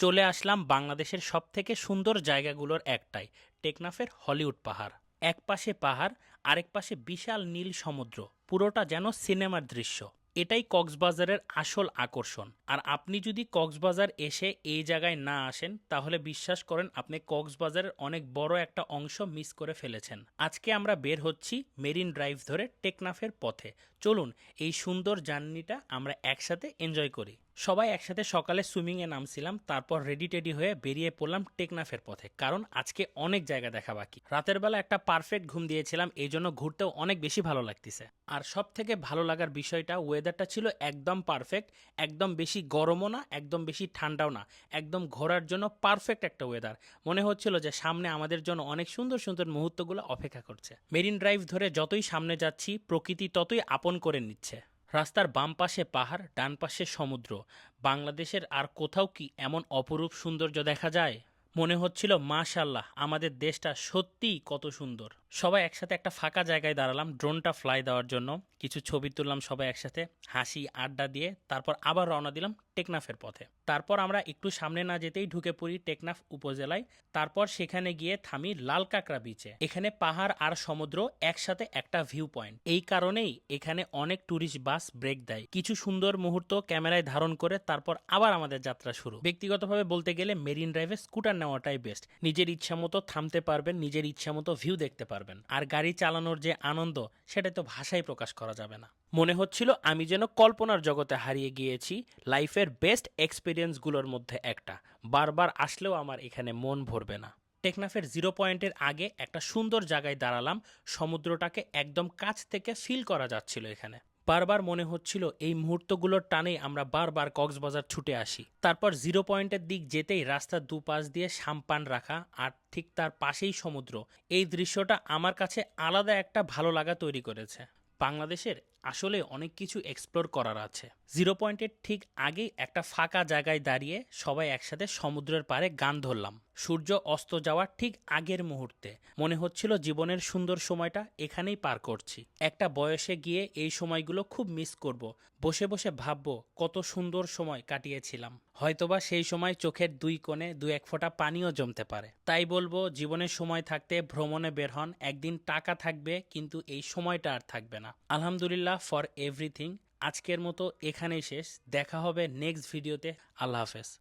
চলে আসলাম বাংলাদেশের সবথেকে সুন্দর জায়গাগুলোর একটাই, টেকনাফের হলিউড পাহাড়। এক পাশে পাহাড়, আরেক পাশে বিশাল নীল সমুদ্র, পুরোটা যেন সিনেমার দৃশ্য। এটাই কক্সবাজারের আসল আকর্ষণ। আর আপনি যদি কক্সবাজার এসে এই জায়গায় না আসেন, তাহলে বিশ্বাস করেন আপনি কক্সবাজারের অনেক বড় একটা অংশ মিস করে ফেলেছেন। আজকে আমরা বের হচ্ছি মেরিন ড্রাইভ ধরে টেকনাফের পথে। চলুন এই সুন্দর জার্নিটা আমরা একসাথে এনজয় করি। সবাই একসাথে সকালে সুইমিংয়ে নামছিলাম, তারপর রেডি টেডি হয়ে বেরিয়ে পড়লাম টেকনাফের পথে, কারণ আজকে অনেক জায়গা দেখা বাকি। রাতের বেলা একটা পারফেক্ট ঘুম দিয়েছিলাম, এই জন্য ঘুরতেও অনেক বেশি ভালো লাগতেছে। আর সব থেকে ভালো লাগার বিষয়টা, ওয়েদারটা ছিল একদম পারফেক্ট। একদম বেশি গরমও না, একদম বেশি ঠান্ডাও না, একদম ঘোরার জন্য পারফেক্ট একটা ওয়েদার। মনে হচ্ছিল যে সামনে আমাদের জন্য অনেক সুন্দর সুন্দর মুহূর্তগুলো অপেক্ষা করছে। মেরিন ড্রাইভ ধরে যতই সামনে যাচ্ছি, প্রকৃতি ততই আপন করে নিচ্ছে। রাস্তার বাম পাশে পাহাড়, ডান পাশে সমুদ্র। বাংলাদেশের আর কোথাও কি এমন অপরূপ সৌন্দর্য দেখা যায়? মনে হচ্ছিল মাশাআল্লাহ, আমাদের দেশটা সত্যিই কত সুন্দর। সবাই একসাথে একটা ফাঁকা জায়গায় দাঁড়ালাম ড্রোনটা ফ্লাই দেওয়ার জন্য। কিছু ছবি তুললাম সবাই একসাথে, হাসি আড্ডা দিয়ে তারপর আবার রওনা দিলাম টেকনাফের পথে। তারপর আমরা একটু সামনে না যেতেই ঢুকে পড়ি টেকনাফ উপজেলায়। তারপর সেখানে গিয়ে থামি লাল কাঁকড়া বিচে। এখানে পাহাড় আর সমুদ্র একসাথে একটা ভিউ পয়েন্ট। এই কারণেই এখানে অনেক ট্যুরিস্ট বাস ব্রেক দেয়। কিছু সুন্দর মুহূর্ত ক্যামেরায় ধারণ করে তারপর আবার আমাদের যাত্রা শুরু। ব্যক্তিগতভাবে বলতে গেলে মেরিন ড্রাইভে স্কুটার নেওয়াটাই বেস্ট। নিজের ইচ্ছা মতো থামতে পারবেন, নিজের ইচ্ছা মতো ভিউ দেখতে পারবেন। আর গাড়ি চালানোর যে আনন্দ, সেটা তো ভাষায় প্রকাশ করা যাবে না। মনে হচ্ছিল আমি যেন কল্পনার জগতে হারিয়ে গিয়েছি। লাইফের বেস্ট এক্সপিরিয়েন্সগুলোর মধ্যে একটা। বারবার আসলেও আমার এখানে মন ভরবে না। টেকনাফের জিরো পয়েন্টের আগে একটা সুন্দর জায়গায় দাঁড়ালাম। সমুদ্রটাকে একদম কাছ থেকে ফিল করা যাচ্ছিল এখানে। বারবার মনে হচ্ছিল এই মুহূর্তগুলোর টানেই আমরা বারবার কক্সবাজার ছুটে আসি। তারপর জিরো পয়েন্টের দিক যেতেই রাস্তার দুপাশ দিয়ে সাম্পান রাখা, আর ঠিক তার পাশেই সমুদ্র। এই দৃশ্যটা আমার কাছে আলাদা একটা ভালো লাগা তৈরি করেছে। বাংলাদেশের আসলে অনেক কিছু এক্সপ্লোর করার আছে। জিরো পয়েন্টের ঠিক আগেই একটা ফাঁকা জায়গায় দাঁড়িয়ে সবাই একসাথে সমুদ্রের পাড়ে গান ধরলাম। সূর্য অস্ত যাওয়ার ঠিক আগের মুহূর্তে মনে হচ্ছিল জীবনের সুন্দর সময়টা এখানেই পার করছি। একটা বয়সে গিয়ে এই সময়গুলো খুব মিস করব। বসে বসে ভাববো কত সুন্দর সময় কাটিয়েছিলাম। হয়তোবা সেই সময় চোখের দুই কোণে দু এক ফোঁটা পানিও জমতে পারে। তাই বলবো, জীবনের সময় থাকতে ভ্রমণে বের হন। একদিন টাকা থাকবে, কিন্তু এই সময়টা আর থাকবে না। আলহামদুলিল্লাহ ফর এভরিথিং। আজকের মতো এখানেই শেষ। দেখা হবে নেক্সট ভিডিওতে। আল্লাহ হাফেজ।